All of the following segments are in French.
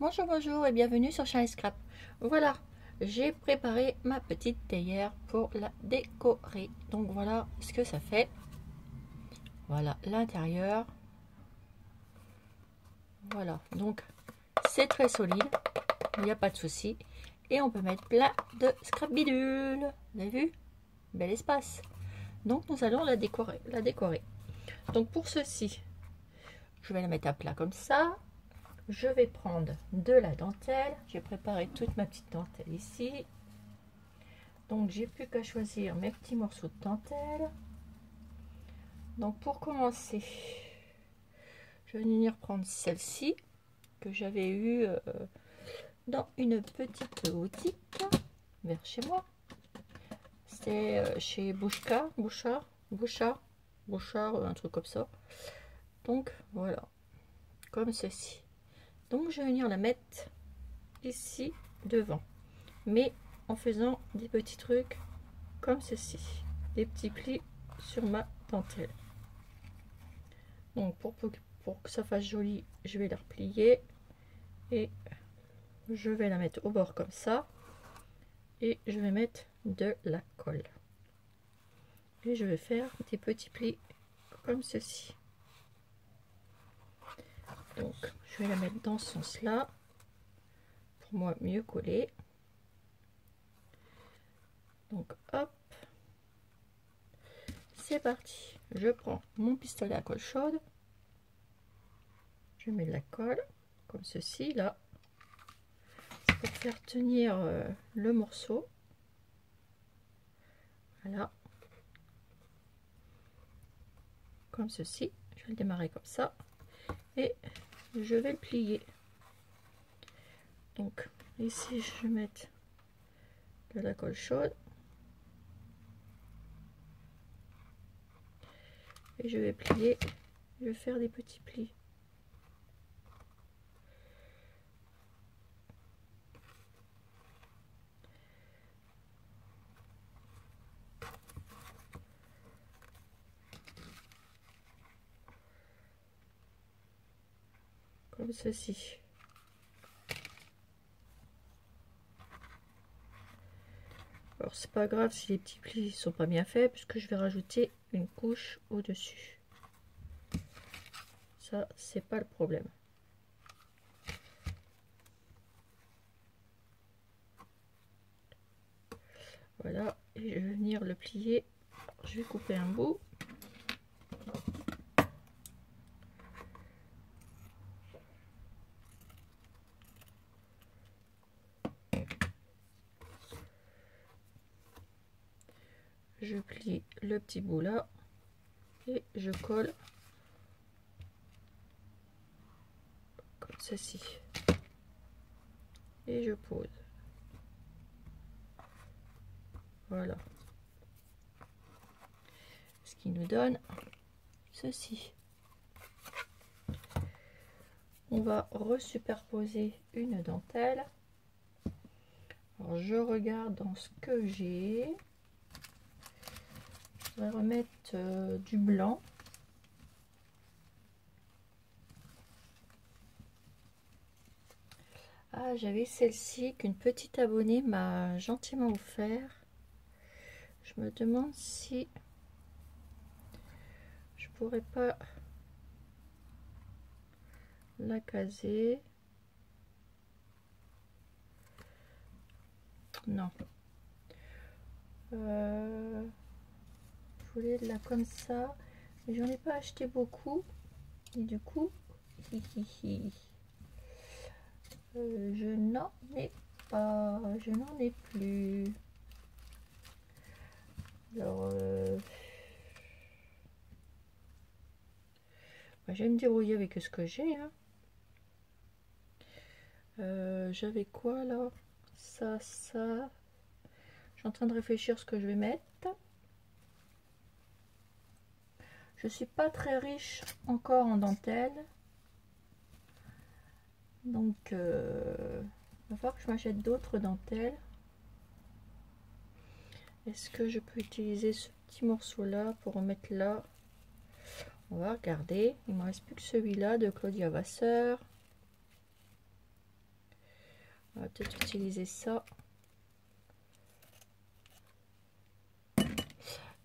Bonjour, bonjour et bienvenue sur Shine Scrap. Voilà, j'ai préparé ma petite théière pour la décorer. Donc voilà ce que ça fait. Voilà l'intérieur. Voilà, donc c'est très solide, il n'y a pas de souci. Et on peut mettre plein de scrap bidule. Vous avez vu? Bel espace. Donc nous allons la décorer. Donc pour ceci, je vais la mettre à plat comme ça. Je vais prendre de la dentelle. J'ai préparé toute ma petite dentelle ici. Donc j'ai plus qu'à choisir mes petits morceaux de dentelle. Donc pour commencer, je vais venir prendre celle-ci que j'avais eue dans une petite boutique vers chez moi. C'est chez Bouchard, un truc comme ça. Donc voilà, comme ceci. Donc je vais venir la mettre ici devant, mais en faisant des petits trucs comme ceci, des petits plis sur ma dentelle. Donc pour que ça fasse joli, je vais la replier et je vais la mettre au bord comme ça et je vais mettre de la colle et je vais faire des petits plis comme ceci. Donc je vais la mettre dans ce sens là pour moi mieux coller. Donc hop, c'est parti. Je prends mon pistolet à colle chaude, je mets de la colle comme ceci là pour faire tenir le morceau. Voilà, comme ceci. Je vais le démarrer comme ça et je vais le plier. Donc ici je vais mettre de la colle chaude et je vais plier. Je vais faire des petits plis. Comme ceci. Alors c'est pas grave si les petits plis sont pas bien faits puisque je vais rajouter une couche au dessus. Ça c'est pas le problème. Voilà, et je vais venir le plier. Je vais couper un bout. Je plie le petit bout là et je colle comme ceci et je pose. Voilà, ce qui nous donne ceci. On va resuperposer une dentelle. Alors je regarde dans ce que j'ai. Je vais remettre du blanc. Ah, j'avais celle-ci qu'une petite abonnée m'a gentiment offert. Je me demande si je pourrais pas la caser. Non. Je voulais de la comme ça, mais j'en ai pas acheté beaucoup. Et du coup, je n'en ai pas, je n'en ai plus. Alors, je vais me débrouiller avec ce que j'ai. Hein. J'avais quoi là? Ça. Je suis en train de réfléchir ce que je vais mettre. Je suis pas très riche encore en dentelle. Donc, il va falloir que je m'achète d'autres dentelles. Est-ce que je peux utiliser ce petit morceau là pour remettre là? On va regarder. Il me reste plus que celui-là de Claudia Vasseur. va peut-être utiliser ça.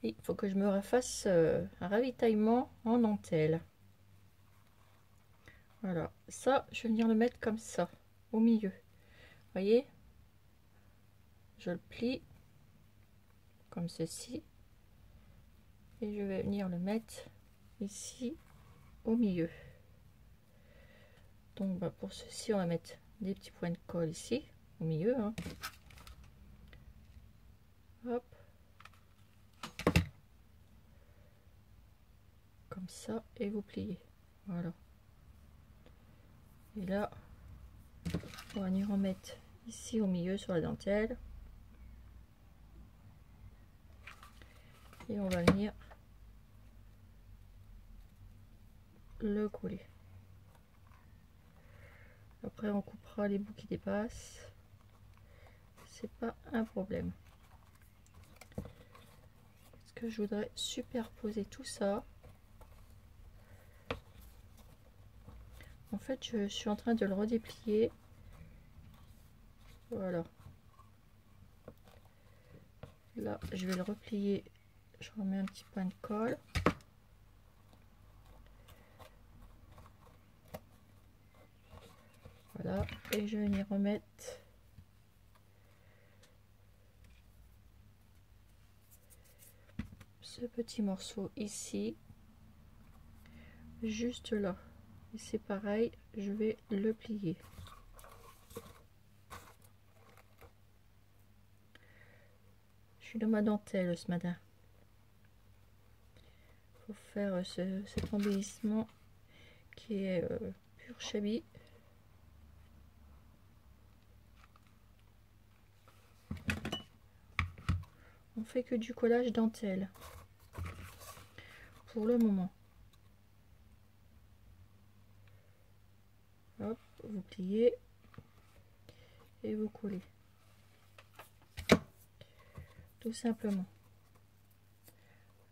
Il faut que je me refasse un ravitaillement en dentelle. Voilà, ça, je vais venir le mettre comme ça, au milieu. Vous voyez? Je le plie comme ceci. Et je vais venir le mettre ici, au milieu. Donc, bah, pour ceci, on va mettre des petits points de colle ici, au milieu. Hein. Hop. Comme ça, et vous pliez. Voilà. Et là, on va venir en mettre ici au milieu sur la dentelle. Et on va venir le coller. Après, on coupera les bouts qui dépassent. C'est pas un problème. Parce que je voudrais superposer tout ça. En fait, je suis en train de le redéplier. Voilà. Là, je vais le replier. Je remets un petit point de colle. Voilà. Et je vais venir remettre ce petit morceau ici. Juste là. Et c'est pareil, je vais le plier. Je suis dans ma dentelle ce matin. Faut faire cet embellissement qui est pur chablis. On fait que du collage dentelle pour le moment. Hop, vous pliez et vous collez. Tout simplement.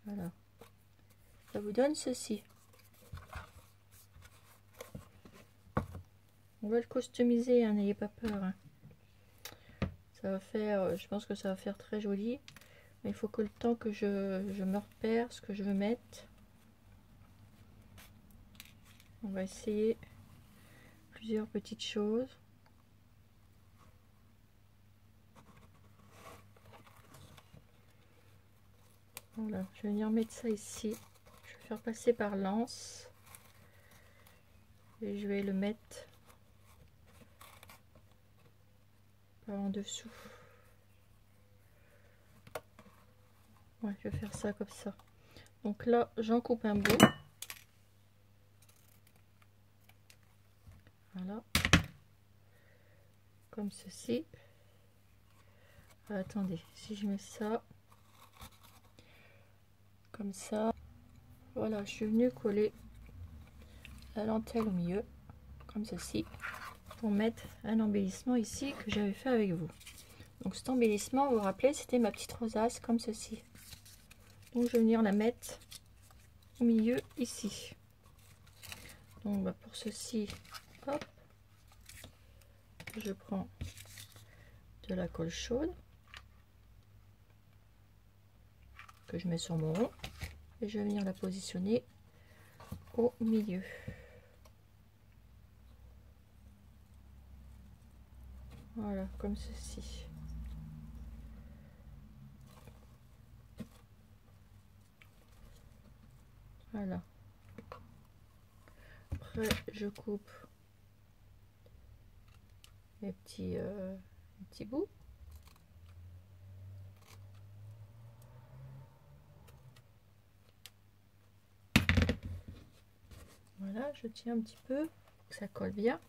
Voilà. Ça vous donne ceci. On va le customiser, hein, n'ayez pas peur. Hein. Ça va faire, je pense que ça va faire très joli. Mais il faut que le temps que je me repère ce que je veux mettre. On va essayer plusieurs petites choses. Voilà, je vais venir mettre ça ici. Je vais faire passer par l'anse. Et je vais le mettre par en dessous. Ouais, je vais faire ça comme ça. Donc là, j'en coupe un bout. Voilà. Comme ceci. Ah, attendez, si je mets ça comme ça, voilà, je suis venue coller la dentelle au milieu, comme ceci, pour mettre un embellissement ici que j'avais fait avec vous. Donc cet embellissement, vous vous rappelez, c'était ma petite rosace comme ceci. Donc je vais venir la mettre au milieu ici. Donc bah, pour ceci, hop, je prends de la colle chaude que je mets sur mon rond et je vais venir la positionner au milieu. Voilà, comme ceci. Voilà. Après, je coupe les petits bouts. Voilà, je tiens un petit peu, que ça colle bien.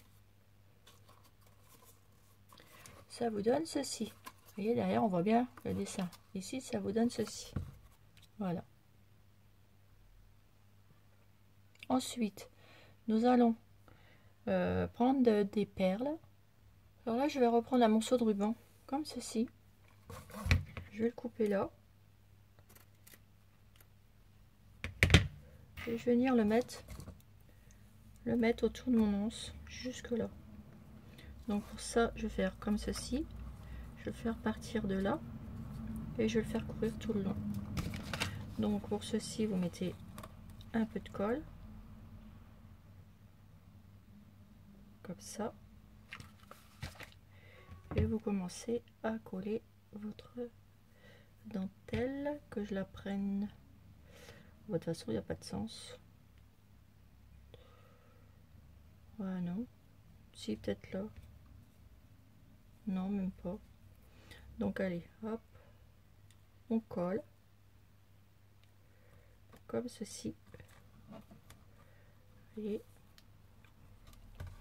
Ça vous donne ceci. Vous voyez, derrière, on voit bien le dessin. Ici, ça vous donne ceci. Voilà. Ensuite, nous allons prendre des perles. Alors là, je vais reprendre un morceau de ruban, comme ceci. Je vais le couper là. Et je vais venir le mettre autour de mon anse, jusque là. Donc pour ça, je vais faire comme ceci. Je vais faire partir de là et je vais le faire courir tout le long. Donc pour ceci, vous mettez un peu de colle, comme ça, et vous commencez à coller votre dentelle, que je la prenne. De toute façon, il n'y a pas de sens. Ouais, non. Si, peut-être là. Non, même pas. Donc allez, hop, on colle comme ceci et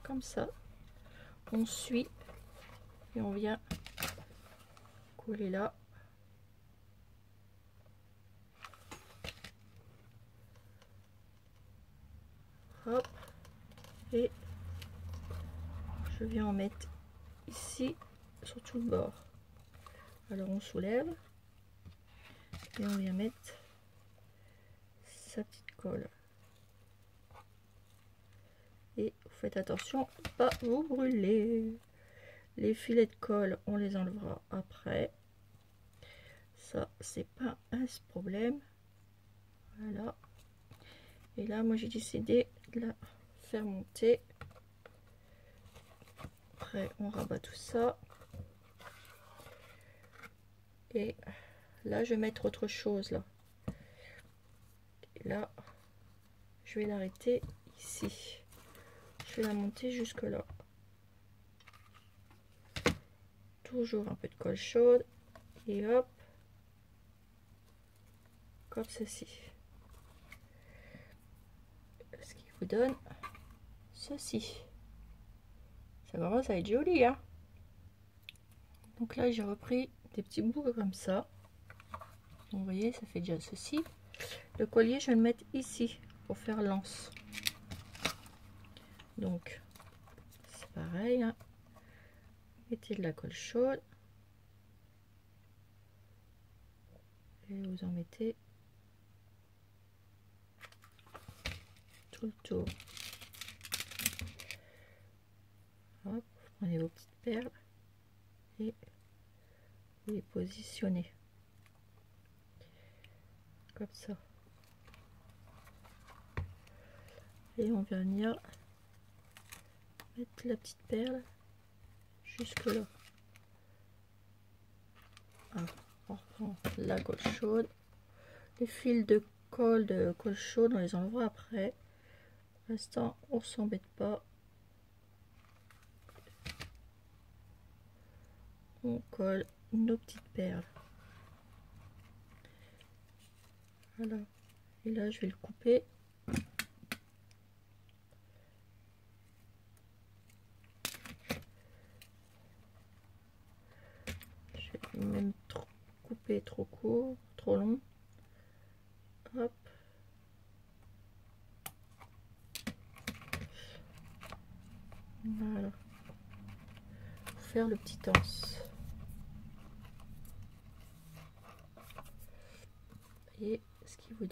comme ça. On suit et on vient coller là. Hop, et je viens en mettre ici sur tout le bord. Alors on soulève et on vient mettre sa petite colle. Et vous faites attention, pas vous brûler. Les filets de colle, on les enlèvera après. Ça, c'est pas un problème. Voilà. Et là, moi, j'ai décidé de la faire monter. Après, on rabat tout ça. Et là, je vais mettre autre chose, là. Et là, je vais l'arrêter ici. Je vais la monter jusque là. Toujours un peu de colle chaude. Et hop. Comme ceci. Ce qui vous donne ceci. Ça commence à être joli, hein. Donc là, j'ai repris des petits bouts comme ça. Donc, vous voyez, ça fait déjà ceci. Le collier, je vais le mettre ici pour faire l'anse. Donc, c'est pareil, hein. Mettez de la colle chaude. Et vous en mettez tout le tour. Hop, vous prenez vos petites perles et vous les positionnez comme ça. Et on vient venir mettre la petite perle jusque là. Alors, on reprend la colle chaude. Les fils de colle chaude, on les enlèvera après. Pour l'instant, on s'embête pas. On colle nos petites perles. Voilà. Et là, je vais le couper. Je vais même couper trop court, trop long. Hop. Voilà. Pour faire le petit anse. Et ce qui vous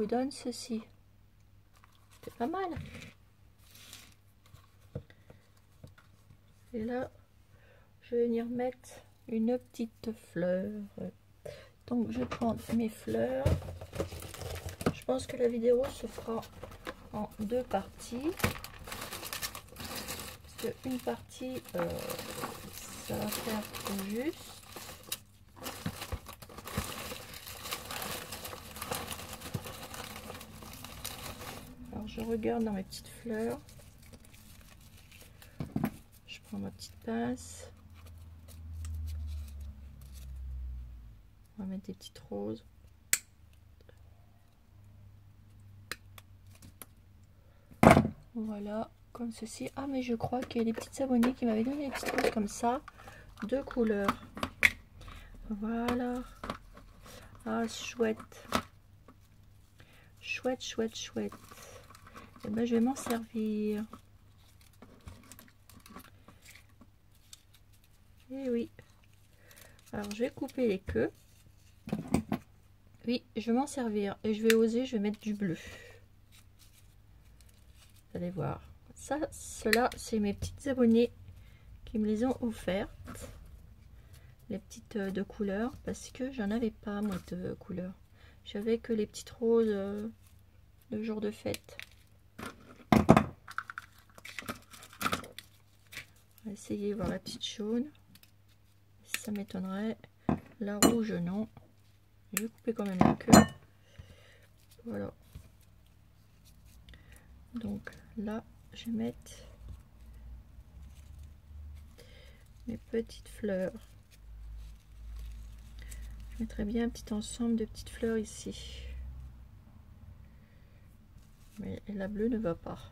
donne ceci. C'est pas mal. Et là, je vais venir mettre une petite fleur. Donc je vais prendre mes fleurs. Je pense que la vidéo se fera en deux parties. Parce qu'une partie, ça va faire trop juste. Alors je regarde dans mes petites fleurs. Je prends ma petite pince. On va mettre des petites roses. Voilà, comme ceci. Ah, mais je crois qu'il y a des petites savonniers qui m'avaient donné des petites roses comme ça, de couleurs. Voilà. Ah, chouette. Chouette, chouette, chouette. Et ben, je vais m'en servir. Et oui. Alors, je vais couper les queues. Oui, je vais m'en servir et je vais oser, je vais mettre du bleu. Vous allez voir. Ça, cela, c'est mes petites abonnées qui me les ont offertes. Les petites de couleur, parce que j'en avais pas moi de couleur. J'avais que les petites roses de jour de fête. On va essayer de voir la petite jaune. Ça m'étonnerait. La rouge, non. Je vais couper quand même la queue. Voilà. Donc là, je vais mettre mes petites fleurs. Je mettrai bien un petit ensemble de petites fleurs ici. Mais la bleue ne va pas.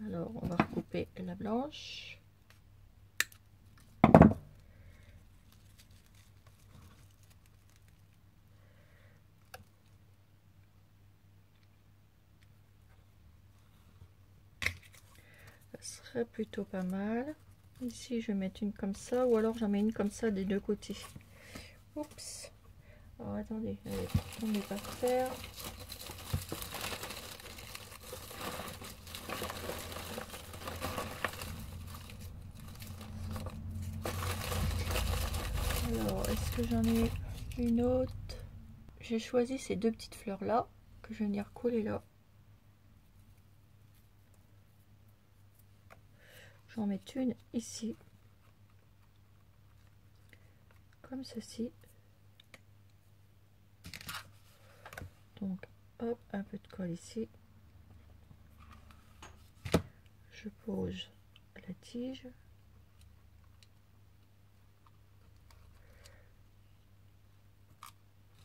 Alors, on va recouper la blanche. Ça serait plutôt pas mal. Ici, je vais mettre une comme ça, ou alors j'en mets une comme ça des deux côtés. Oups. Alors, attendez, on n'est pas faire. Alors, est-ce que j'en ai une autre? J'ai choisi ces deux petites fleurs là, que je vais venir coller là. J'en mets une ici, comme ceci. Donc, hop, un peu de colle ici. Je pose la tige.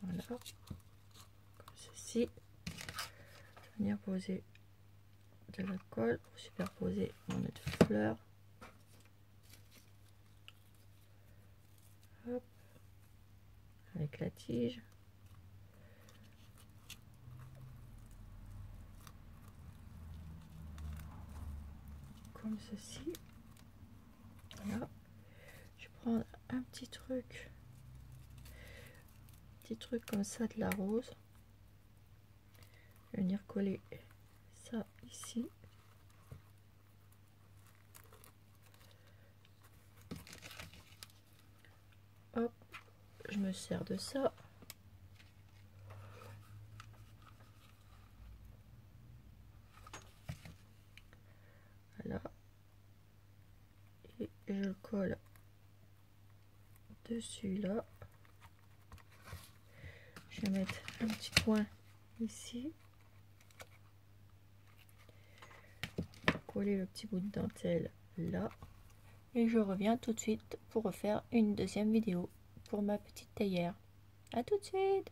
Voilà, comme ceci. Je vais venir poser de la colle pour superposer mon autre fleur. Hop, avec la tige. Comme ceci. Voilà. Je prends un petit truc comme ça de la rose. Je vais venir coller ça ici. Hop, je me sers de ça. Voilà. Et je le colle dessus là. Je vais mettre un petit point ici. Coller le petit bout de dentelle là. Et je reviens tout de suite pour refaire une deuxième vidéo pour ma petite théière. À tout de suite!